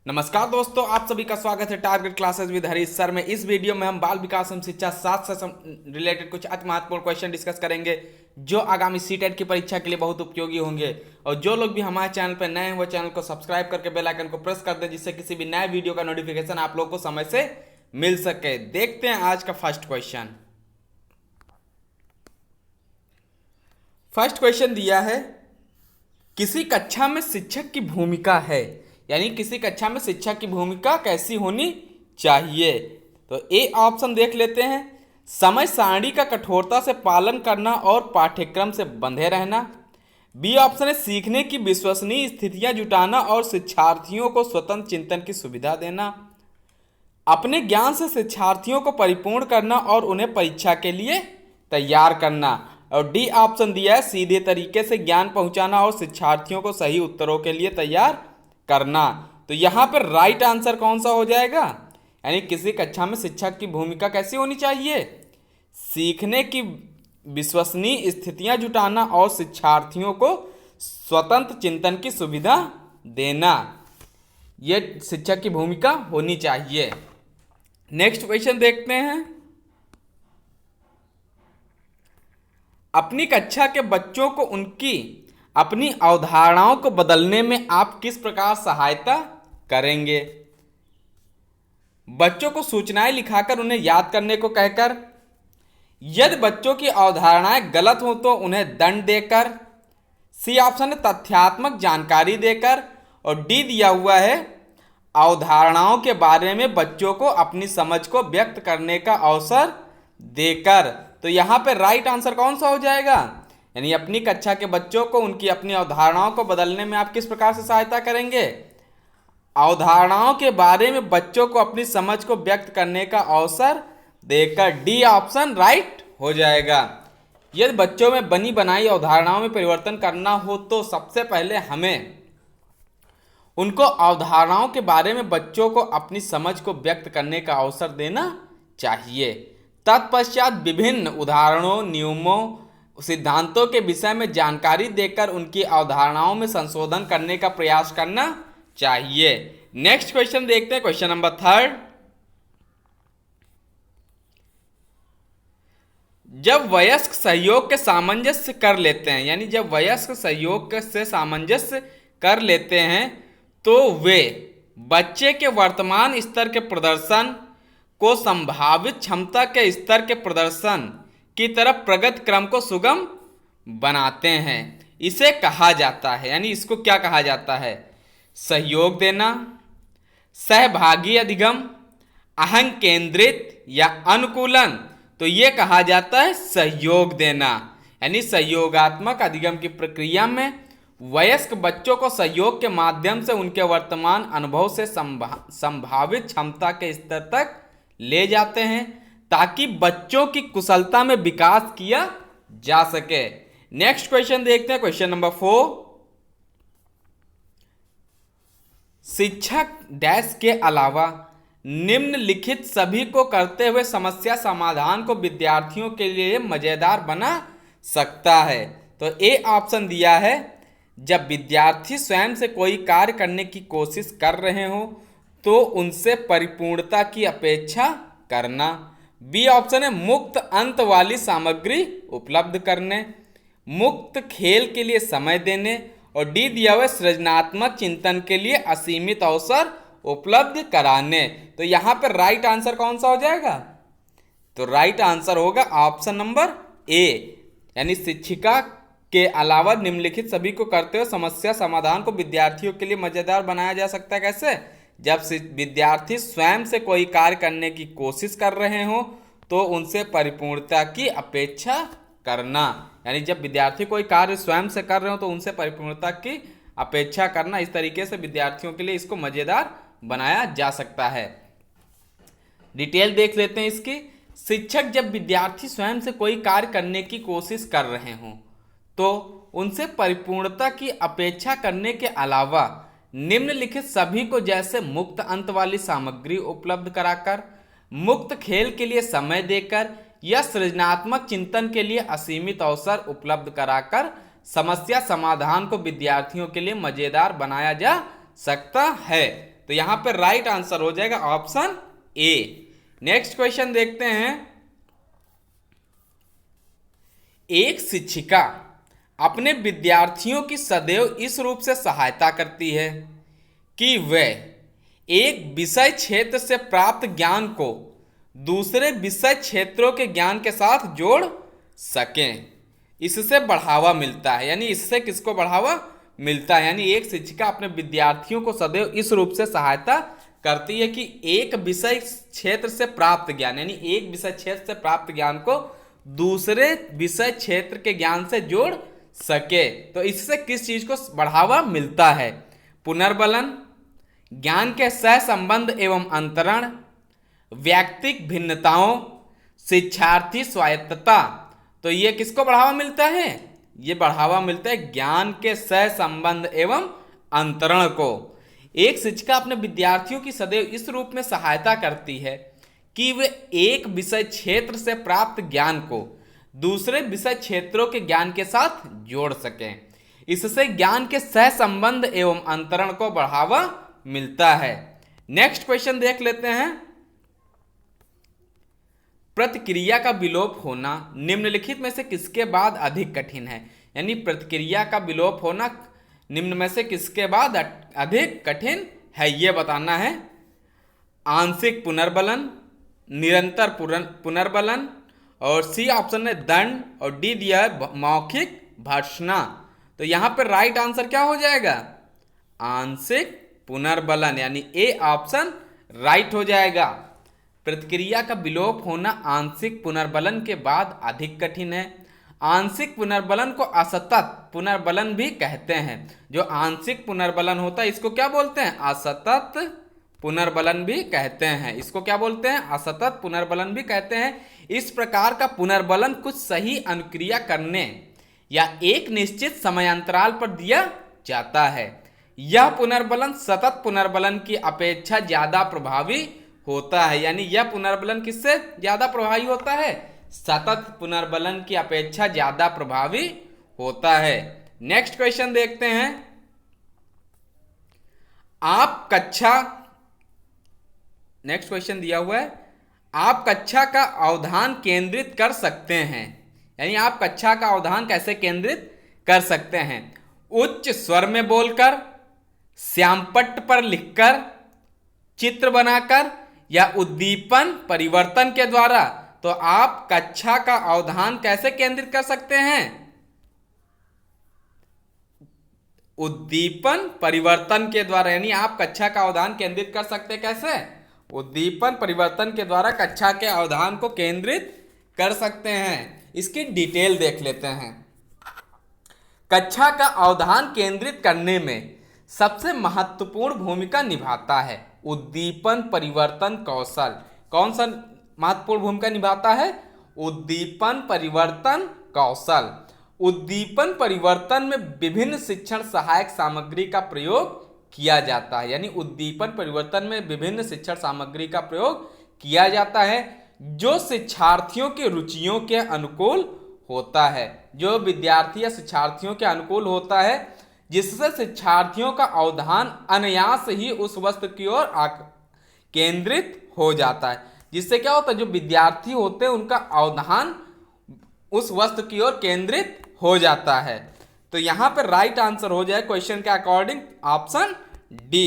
नमस्कार दोस्तों, आप सभी का स्वागत है target classes with Harish sir में। इस वीडियो में हम बाल विकास एवं शिक्षा शास्त्र से रिलेटेड कुछ अति महत्वपूर्ण क्वेश्चन डिस्कस करेंगे जो आगामी सीटेट की परीक्षा के लिए बहुत उपयोगी होंगे। और जो लोग भी हमारे चैनल पर नए हैं वो चैनल को सब्सक्राइब करके बेल आइकन को प्रेस कर दें, जिससे किसी भी नए वीडियो का नोटिफिकेशन आप लोग को समय से मिल सके। देखते हैं आज का फर्स्ट क्वेश्चन। फर्स्ट क्वेश्चन दिया है, किसी कक्षा में शिक्षक की भूमिका है, यानी किसी कक्षा में शिक्षक की भूमिका कैसी होनी चाहिए। तो ए ऑप्शन देख लेते हैं, समय सारणी का कठोरता से पालन करना और पाठ्यक्रम से बंधे रहना। बी ऑप्शन है, सीखने की विश्वसनीय स्थितियां जुटाना और शिक्षार्थियों को स्वतंत्र चिंतन की सुविधा देना। अपने ज्ञान से शिक्षार्थियों को परिपूर्ण करना और उन्हें परीक्षा के लिए तैयार करना। और डी ऑप्शन दिया है, सीधे तरीके से ज्ञान पहुंचाना और शिक्षार्थियों को सही उत्तरों के लिए तैयार करना। तो यहां पर राइट आंसर कौन सा हो जाएगा, यानी किसी कक्षा में शिक्षक की भूमिका कैसी होनी चाहिए, सीखने की विश्वसनीय स्थितियां जुटाना और शिक्षार्थियों को स्वतंत्र चिंतन की सुविधा देना, यह शिक्षक की भूमिका होनी चाहिए। नेक्स्ट क्वेश्चन देखते हैं, अपनी कक्षा के बच्चों को उनकी अपनी अवधारणाओं को बदलने में आप किस प्रकार सहायता करेंगे। बच्चों को सूचनाएं लिखाकर उन्हें याद करने को कहकर, यदि बच्चों की अवधारणाएं गलत हो तो उन्हें दंड देकर, सी ऑप्शन है तथ्यात्मक जानकारी देकर, और डी दिया हुआ है अवधारणाओं के बारे में बच्चों को अपनी समझ को व्यक्त करने का अवसर देकर। तो यहां पे राइट आंसर कौन सा हो जाएगा, यानी अपनी कक्षा के बच्चों को उनकी अपनी अवधारणाओं को बदलने में आप किस प्रकार से सहायता करेंगे, अवधारणाओं के बारे में बच्चों को अपनी समझ को व्यक्त करने का अवसर देकर। डी ऑप्शन राइट हो जाएगा। यदि बच्चों में बनी बनाई अवधारणाओं में परिवर्तन करना हो तो सबसे पहले हमें उनको अवधारणाओं के बारे में बच्चों को अपनी समझ को व्यक्त करने का अवसर देना चाहिए। तत्पश्चात विभिन्न उदाहरणों, नियमों, सिद्धांतों के विषय में जानकारी देकर उनकी अवधारणाओं में संशोधन करने का प्रयास करना चाहिए। नेक्स्ट क्वेश्चन देखते हैं, क्वेश्चन नंबर 3। जब वयस्क सहयोग के सामंजस्य कर लेते हैं, यानी जब वयस्क सहयोग से सामंजस्य कर लेते हैं तो वे बच्चे के वर्तमान स्तर के प्रदर्शन को संभावित क्षमता के स्तर के प्रदर्शन की तरफ प्रगति क्रम को सुगम बनाते हैं। इसे कहा जाता है, यानी इसको क्या कहा जाता है, सहयोग देना, सहभागी अधिगम, अहं केंद्रित या अनुकूलन। तो ये कहा जाता है सहयोग देना, यानी सहयोगात्मक अधिगम की प्रक्रिया में वयस्क बच्चों को सहयोग के माध्यम से उनके वर्तमान अनुभव से संभावित क्षमता के स्तर तक ले जाते हैं ताकि बच्चों की कुशलता में विकास किया जा सके। नेक्स्ट क्वेश्चन देखते हैं, क्वेश्चन नंबर 4। शिक्षक डैश के अलावा निम्नलिखित सभी को करते हुए समस्या समाधान को विद्यार्थियों के लिए मजेदार बना सकता है। तो ए ऑप्शन दिया है, जब विद्यार्थी स्वयं से कोई कार्य करने की कोशिश कर रहे हो तो उनसे परिपूर्णता की अपेक्षा करना। बी ऑप्शन है, मुक्त अंत वाली सामग्री उपलब्ध करने, मुक्त खेल के लिए समय देने, और डी दिया हुआ सृजनात्मक चिंतन के लिए असीमित अवसर उपलब्ध कराने। तो यहां पर राइट आंसर कौन सा हो जाएगा, तो राइट आंसर होगा ऑप्शन नंबर ए, यानी शिक्षिका के अलावा निम्नलिखित सभी को करते हुए समस्या समाधान को विद्यार्थियों के लिए मजेदार बनाया जा सकता है। कैसे, जब विद्यार्थी स्वयं से कोई कार्य करने की कोशिश कर रहे हो तो उनसे परिपूर्णता की अपेक्षा करना, यानी जब विद्यार्थी कोई कार्य स्वयं से कर रहे हो तो उनसे परिपूर्णता की अपेक्षा करना। इस तरीके से विद्यार्थियों के लिए इसको मजेदार बनाया जा सकता है। डिटेल देख लेते हैं इसकी। शिक्षक जब विद्यार्थी स्वयं से कोई कार्य करने की कोशिश कर रहे हों तो उनसे परिपूर्णता की अपेक्षा करने के अलावा निम्नलिखित सभी को, जैसे मुक्त अंत वाली सामग्री उपलब्ध कराकर, मुक्त खेल के लिए समय देकर या सृजनात्मक चिंतन के लिए असीमित अवसर उपलब्ध कराकर समस्या समाधान को विद्यार्थियों के लिए मजेदार बनाया जा सकता है। तो तो यहां पे राइट आंसर हो जाएगा ऑप्शन ए। नेक्स्ट क्वेश्चन देखते हैं। एक शिक्षिका अपने विद्यार्थियों की सदैव इस रूप से सहायता करती है कि वे एक विषय क्षेत्र से प्राप्त ज्ञान को दूसरे विषय क्षेत्रों के ज्ञान के साथ जोड़ सकें। इससे बढ़ावा मिलता है, यानी इससे किसको बढ़ावा मिलता है, यानी एक शिक्षिका अपने विद्यार्थियों को सदैव इस रूप से सहायता करती है कि एक विषय क्षेत्र से प्राप्त ज्ञान, यानी एक विषय क्षेत्र से प्राप्त ज्ञान को दूसरे विषय क्षेत्र के ज्ञान से जोड़ सके। तो इससे किस चीज को बढ़ावा मिलता है? पुनर्बलन, ज्ञान के सहसंबंध एवं अंतरण, व्यक्तिक भिन्नताओं, शिक्षार्थी स्वायत्तता। तो ये किसको बढ़ावा मिलता है? ये बढ़ावा मिलता है ज्ञान के सहसंबंध एवं अंतरण को। एक शिक्षिका अपने विद्यार्थियों की सदैव इस रूप में सहायता करती है कि वे एक विषय क्षेत्र से प्राप्त ज्ञान को दूसरे विषय क्षेत्रों के ज्ञान के साथ जोड़ सकें। इससे ज्ञान के सहसंबंध एवं अंतरण को बढ़ावा मिलता है। नेक्स्ट क्वेश्चन देख लेते हैं। प्रतिक्रिया का विलोप होना निम्नलिखित में से किसके बाद अधिक कठिन है? यानी प्रतिक्रिया का विलोप होना निम्न में से किसके बाद अधिक कठिन है, यह बताना है। आंशिक पुनर्बलन, निरंतर पुनर्बलन, और सी ऑप्शन है दंड, और डी दिया है मौखिक भर्त्सना। तो यहां पर राइट आंसर क्या हो जाएगा? आंशिक पुनर्बलन, यानी ए ऑप्शन राइट हो जाएगा। प्रतिक्रिया का विलोप होना आंशिक पुनर्बलन के बाद अधिक कठिन है। आंशिक पुनर्बलन को असतत पुनर्बलन भी कहते हैं। जो आंशिक पुनर्बलन होता है इसको क्या बोलते हैं? असतत पुनर्बलन भी कहते हैं। इसको क्या बोलते हैं? असतत पुनर्बलन भी कहते हैं। इस प्रकार का पुनर्बलन कुछ सही अनुक्रिया करने या एक निश्चित समयांतराल पर दिया जाता है। यह पुनर्बलन सतत पुनर्बलन की अपेक्षा ज्यादा प्रभावी होता है। यानी यह पुनर्बलन किससे ज्यादा प्रभावी होता है? सतत पुनर्बलन की अपेक्षा ज्यादा प्रभावी होता है। नेक्स्ट क्वेश्चन देखते हैं। आप कक्षा, नेक्स्ट क्वेश्चन दिया हुआ है, आप कक्षा का अवधान केंद्रित कर सकते हैं। यानी आप कक्षा का अवधान कैसे केंद्रित कर सकते हैं? उच्च स्वर में बोलकर, श्यामपट्ट पर लिखकर, चित्र बनाकर, या उद्दीपन परिवर्तन के द्वारा। तो आप कक्षा का अवधान कैसे केंद्रित कर सकते हैं? उद्दीपन परिवर्तन के द्वारा। यानी आप कक्षा का अवधान केंद्रित कर सकते हैं कैसे? उद्दीपन परिवर्तन के द्वारा कक्षा के अवधान को केंद्रित कर सकते हैं। इसकी डिटेल देख लेते हैं। कक्षा का अवधान केंद्रित करने में सबसे महत्वपूर्ण भूमिका निभाता है उद्दीपन परिवर्तन कौशल। कौन सा महत्वपूर्ण भूमिका निभाता है? उद्दीपन परिवर्तन कौशल। उद्दीपन परिवर्तन में विभिन्न शिक्षण सहायक सामग्री का प्रयोग किया जाता है। यानी उद्दीपन परिवर्तन में विभिन्न शिक्षण सामग्री का प्रयोग किया जाता है जो शिक्षार्थियों की रुचियों के अनुकूल होता है। जो विद्यार्थी या शिक्षार्थियों के अनुकूल होता है, जिससे शिक्षार्थियों का अवधान अनायास ही उस वस्तु की ओर केंद्रित हो जाता है। जिससे क्या होता है? जो विद्यार्थी होते हैं उनका अवधान उस वस्तु की ओर केंद्रित हो जाता है। तो यहां पर राइट आंसर हो जाए क्वेश्चन के अकॉर्डिंग ऑप्शन डी।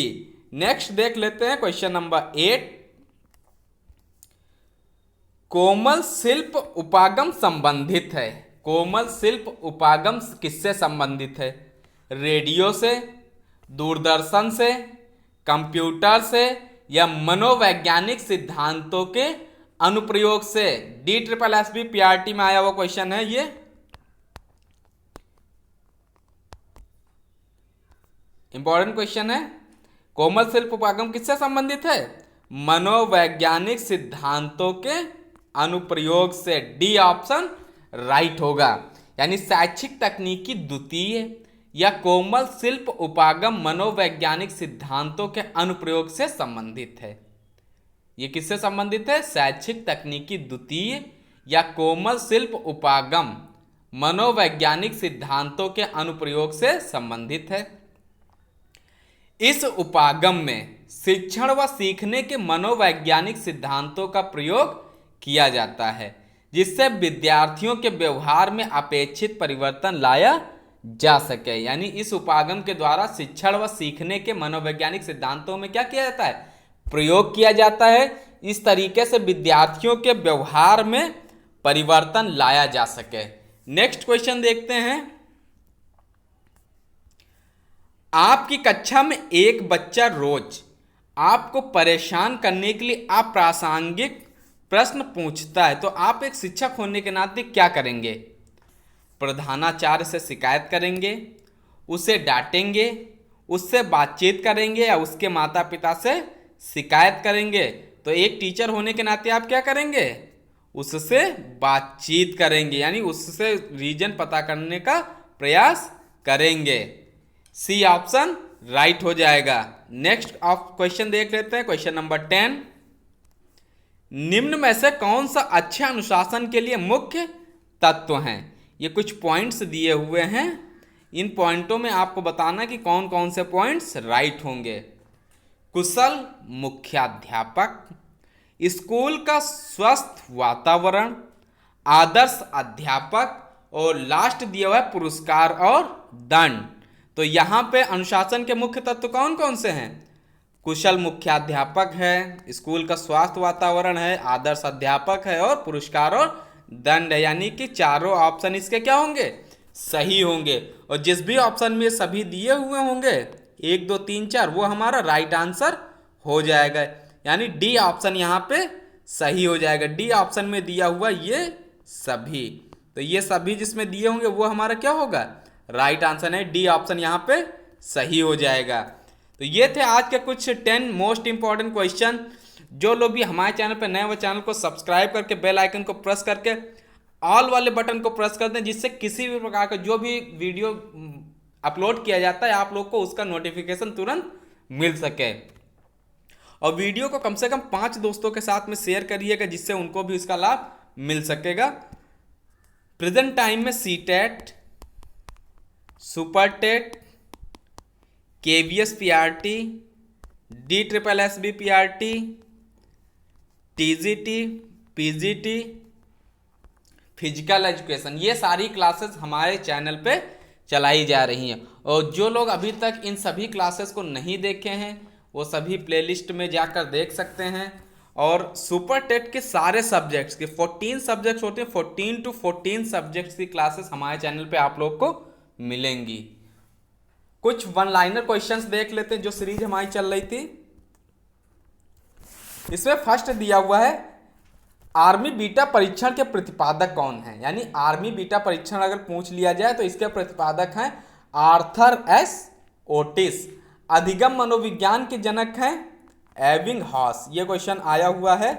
नेक्स्ट देख लेते हैं क्वेश्चन नंबर 8। कोमल शिल्प उपागम संबंधित है। कोमल शिल्प उपागम किससे संबंधित है? रेडियो से, दूरदर्शन से, कंप्यूटर से, या मनोवैज्ञानिक सिद्धांतों के अनुप्रयोग से। DSSB PRT में आया हुआ क्वेश्चन है ये। इंपॉर्टेंट क्वेश्चन है। कोमल शिल्प उपागम किससे संबंधित है? मनोवैज्ञानिक सिद्धांतों के अनुप्रयोग से। डी ऑप्शन राइट होगा। यानी शैक्षिक तकनीकी द्वितीय या कोमल शिल्प उपागम मनोवैज्ञानिक सिद्धांतों के अनुप्रयोग से संबंधित है। ये किससे संबंधित है? शैक्षिक तकनीकी द्वितीय या कोमल शिल्प उपागम मनोवैज्ञानिक सिद्धांतों के अनुप्रयोग से संबंधित है। इस उपागम में शिक्षण व सीखने के मनोवैज्ञानिक सिद्धांतों का प्रयोग किया जाता है, जिससे विद्यार्थियों के व्यवहार में अपेक्षित परिवर्तन लाया जा सके। यानी इस उपागम के द्वारा शिक्षण व सीखने के मनोवैज्ञानिक सिद्धांतों में क्या किया जाता है, प्रयोग किया जाता है। इस तरीके से विद्यार्थियों के व्यवहार में परिवर्तन लाया जा सके। नेक्स्ट क्वेश्चन देखते हैं। आपकी कक्षा में एक बच्चा रोज आपको परेशान करने के लिए अप्रासंगिक प्रश्न पूछता है, तो आप एक शिक्षक होने के नाते क्या करेंगे? प्रधानाचार्य से शिकायत करेंगे, उसे डांटेंगे, उससे बातचीत करेंगे या उसके माता पिता से शिकायत करेंगे? तो एक टीचर होने के नाते आप क्या करेंगे? उससे बातचीत करेंगे, यानी उससे रीजन पता करने का प्रयास करेंगे। सी ऑप्शन राइट हो जाएगा। नेक्स्ट क्वेश्चन देख लेते हैं, क्वेश्चन नंबर 10। निम्न में से कौन सा अच्छे अनुशासन के लिए मुख्य तत्व हैं? ये कुछ पॉइंट्स दिए हुए हैं, इन पॉइंटों में आपको बताना कि कौन कौन से पॉइंट्स राइट होंगे। कुशल मुख्याध्यापक, स्कूल का स्वस्थ वातावरण, आदर्श अध्यापक, और लास्ट दिया हुआ है पुरस्कार और दंड। तो यहाँ पे अनुशासन के मुख्य तत्व कौन कौन से हैं? कुशल मुख्याध्यापक है, स्कूल का स्वास्थ्य वातावरण है, आदर्श अध्यापक है और पुरस्कार और दंड है। यानी कि चारों ऑप्शन इसके क्या होंगे? सही होंगे। और जिस भी ऑप्शन में सभी दिए हुए होंगे 1 2 3 4, वो हमारा राइट आंसर हो जाएगा। यानी डी ऑप्शन यहाँ पे सही हो जाएगा। डी ऑप्शन में दिया हुआ ये सभी, तो ये सभी जिसमें दिए होंगे वो हमारा क्या होगा? राइट आंसर है। डी ऑप्शन यहाँ पे सही हो जाएगा। तो ये थे आज के कुछ 10 मोस्ट इंपॉर्टेंट क्वेश्चन। जो लोग भी हमारे चैनल पर नए, वो चैनल को सब्सक्राइब करके बेल आइकन को प्रेस करके ऑल वाले बटन को प्रेस कर दें, जिससे किसी भी प्रकार का जो भी वीडियो अपलोड किया जाता है आप लोग को उसका नोटिफिकेशन तुरंत मिल सके। और वीडियो को कम से कम 5 दोस्तों के साथ में शेयर करिएगा, जिससे उनको भी इसका लाभ मिल सकेगा। प्रेजेंट टाइम में CTET, super TET, KVS PRT, DSSB PRT, TGT, PGT, physical education, ये सारी क्लासेस हमारे चैनल पे चलाई जा रही हैं। और जो लोग अभी तक इन सभी क्लासेस को नहीं देखे हैं वो सभी प्लेलिस्ट में जाकर देख सकते हैं। और सुपर टेट के सारे सब्जेक्ट्स के 14 सब्जेक्ट्स होते हैं, 14 to 14 सब्जेक्ट्स की क्लासेस हमारे चैनल पे आप लोग को मिलेंगी। कुछ वन लाइनर क्वेश्चंस देख लेते हैं जो सीरीज हमारी चल रही थी। इसमें फर्स्ट दिया हुआ है, आर्मी बीटा परीक्षण के प्रतिपादक कौन है? यानी आर्मी बीटा परीक्षण अगर पूछ लिया जाए तो इसके प्रतिपादक हैं आर्थर एस ओटिस। अधिगम मनोविज्ञान के जनक हैं एबिंगहॉस। ये क्वेश्चन आया हुआ है,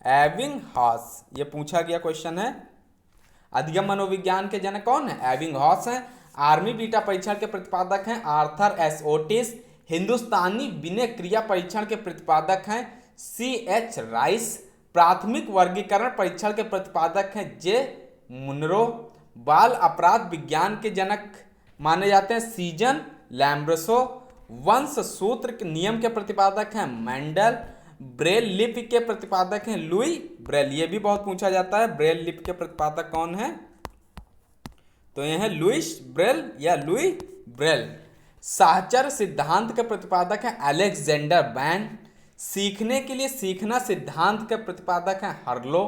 एबिंगहॉस ये पूछा गया क्वेश्चन है। अधिगम मनोविज्ञान के जनक कौन है? एबिंगहॉस हैं। आर्मी बीटा परीक्षण के प्रतिपादक हैं आर्थर एस ओटिस। हिंदुस्तानी विनय क्रिया परीक्षण के प्रतिपादक हैं CH राइस। प्राथमिक वर्गीकरण परीक्षण के प्रतिपादक हैं जे मुनरो। बाल अपराध विज्ञान के जनक माने जाते हैं सीजन लैम्ब्रसो। वंश सूत्र के नियम के प्रतिपादक हैं मेंडल। ब्रेल लिपि के प्रतिपादक हैं लुई ब्रेल। ये भी बहुत पूछा जाता है, ब्रेल लिपि के प्रतिपादक कौन है? तो ये है लुइस ब्रेल या लुई ब्रेल। साहचर्य सिद्धांत के प्रतिपादक हैं अलेक्जेंडर बैन। सीखने के लिए सीखना सिद्धांत के प्रतिपादक हैं हर्लो।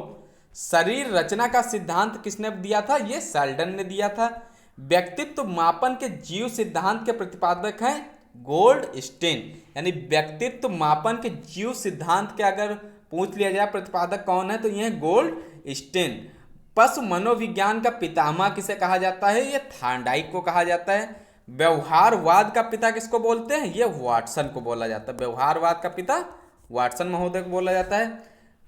शरीर रचना का सिद्धांत किसने दिया था? ये सेल्डन ने दिया था। व्यक्तित्व मापन के जीव सिद्धांत के प्रतिपादक हैं गोल्डस्टीन। यानी व्यक्तित्व मापन के जीव सिद्धांत के अगर पूछ लिया जाए प्रतिपादक कौन है तो ये गोल्डस्टीन। पशु मनोविज्ञान का पितामह किसे कहा जाता है? ये थार्नडाइक को कहा जाता है। व्यवहारवाद का पिता किसको बोलते हैं? ये वाटसन को बोला जाता है। व्यवहारवाद का पिता वाटसन महोदय को बोला जाता है।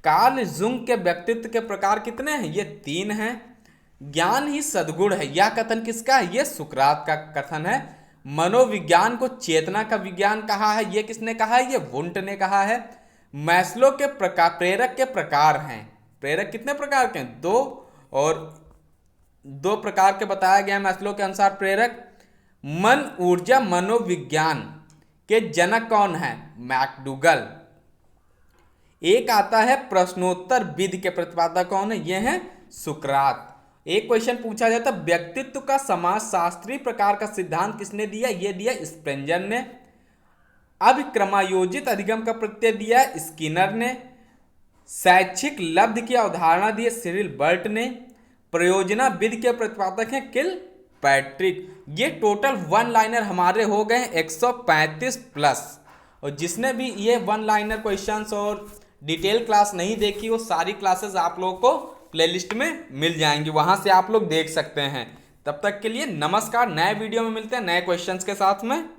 कार्ल जुंग के व्यक्तित्व के प्रकार कितने हैं? ये 3 हैं। ज्ञान ही सद्गुण है, यह कथन किसका है? ये सुकरात का कथन है। मनोविज्ञान को चेतना का विज्ञान कहा है, ये किसने कहा है? ये वुंट ने कहा है। मैस्लो के प्रकार प्रेरक के प्रकार हैं। प्रेरक कितने प्रकार के हैं? 2, और 2 प्रकार के बताया गया है मैस्लो के अनुसार प्रेरक। मन ऊर्जा मनोविज्ञान के जनक कौन है? मैकडूगल। एक आता है प्रश्नोत्तर विधि के प्रतिपादक कौन है? ये है सुकरात। एक क्वेश्चन पूछा जाता है व्यक्तित्व का समाजशास्त्रीय प्रकार का सिद्धांत किसने दिया? ये दिया स्प्रेंजर ने। अभिक्रमायोजित अधिगम का प्रत्यय दिया स्किनर ने। शैक्षिक लब्धि की अवधारणा दी सिरिल बर्ट ने। प्रयोजना विधि के प्रतिपादक हैं किल पैट्रिक। ये टोटल वन लाइनर हमारे हो गए 135 प्लस। और जिसने भी ये वन लाइनर क्वेश्चंस और डिटेल क्लास नहीं देखी वो सारी क्लासेस आप लोगों को प्लेलिस्ट में मिल जाएंगी, वहां से आप लोग देख सकते हैं। तब तक के लिए नमस्कार। नए वीडियो में मिलते हैं नए क्वेश्चंस के साथ में।